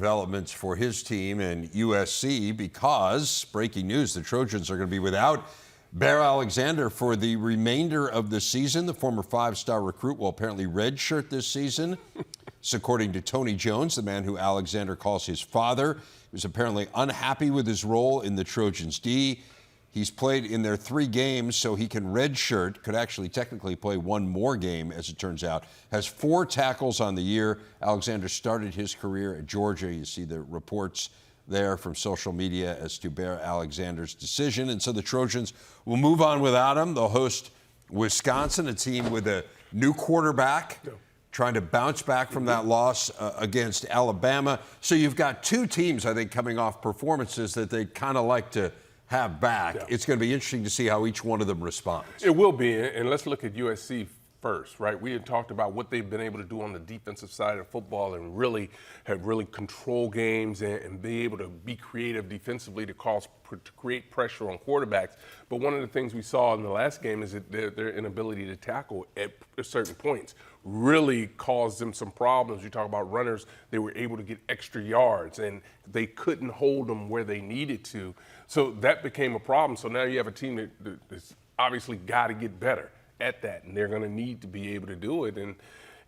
developments for his team and USC because, breaking news, the Trojans are going to be without Bear Alexander for the remainder of the season. The former five-star recruit will apparently redshirt this season. It's according to Tony Jones, the man who Alexander calls his father. He was apparently unhappy with his role in the Trojans' D. He's played in their 3 games, so he can redshirt, could actually technically play 1 more game, as it turns out. Has 4 tackles on the year. Alexander started his career at Georgia. You see the reports there from social media as to Bear Alexander's decision. And so the Trojans will move on without him. They'll host Wisconsin, a team with a new quarterback, trying to bounce back from that loss against Alabama. So you've got 2 teams, I think, coming off performances that they kind of like to have back. Yeah. It's going to be interesting to see how each one of them responds. It will be, and let's look at USC first, right? We had talked about what they've been able to do on the defensive side of football and really control games and be able to be creative defensively to create pressure on quarterbacks. But one of the things we saw in the last game is that their inability to tackle at certain points really caused them some problems. You talk about runners, they were able to get extra yards and they couldn't hold them where they needed to. So that became a problem. So now you have a team that's obviously got to get better at that, and they're going to need to be able to do it. And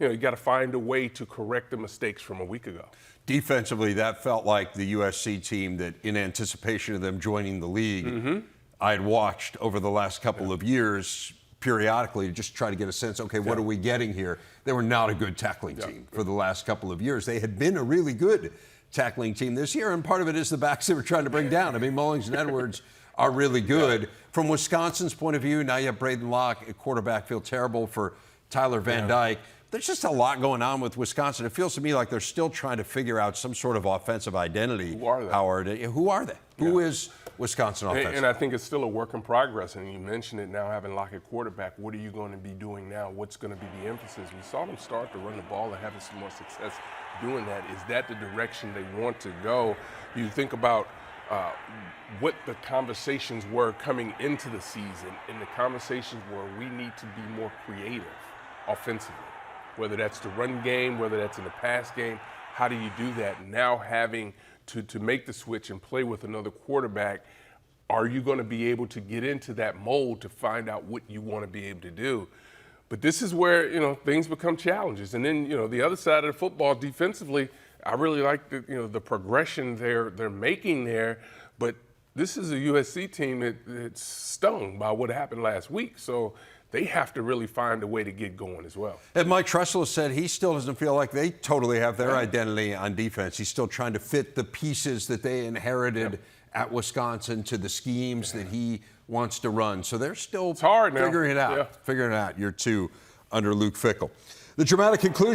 you got to find a way to correct the mistakes from a week ago. Defensively, that felt like the USC team that, in anticipation of them joining the league, I had watched over the last couple of years periodically to just try to get a sense, okay, what are we getting here? They were not a good tackling team for the last couple of years. They had been a really good tackling team this year, and part of it is the backs they were trying to bring down. I mean, Mullings and Edwards are really good. From Wisconsin's point of view, now you have Braden Locke at quarterback. Feel terrible for Tyler Van Dyke. There's just a lot going on with Wisconsin. It feels to me like they're still trying to figure out some sort of offensive identity. Who are they? Howard, who are they? Who is Wisconsin offense? And I think it's still a work in progress. And you mentioned it now, having Locke at quarterback. What are you going to be doing now? What's going to be the emphasis? We saw them start to run the ball and having some more success doing that. Is that the direction they want to go? You think about what the conversations were coming into the season, and the conversations were we need to be more creative offensively, whether that's the run game, whether that's in the pass game. How do you do that? Now having to make the switch and play with another quarterback, are you going to be able to get into that mold to find out what you want to be able to do? But this is where, things become challenges. And then, the other side of the football defensively, I really like the progression they're making there. But this is a USC team that's stung by what happened last week. So they have to really find a way to get going as well. And Mike Tressel said he still doesn't feel like they totally have their identity on defense. He's still trying to fit the pieces that they inherited at Wisconsin to the schemes that he wants to run. So they're still figuring it out. Figuring it out. Year 2 under Luke Fickell. The dramatic conclusion.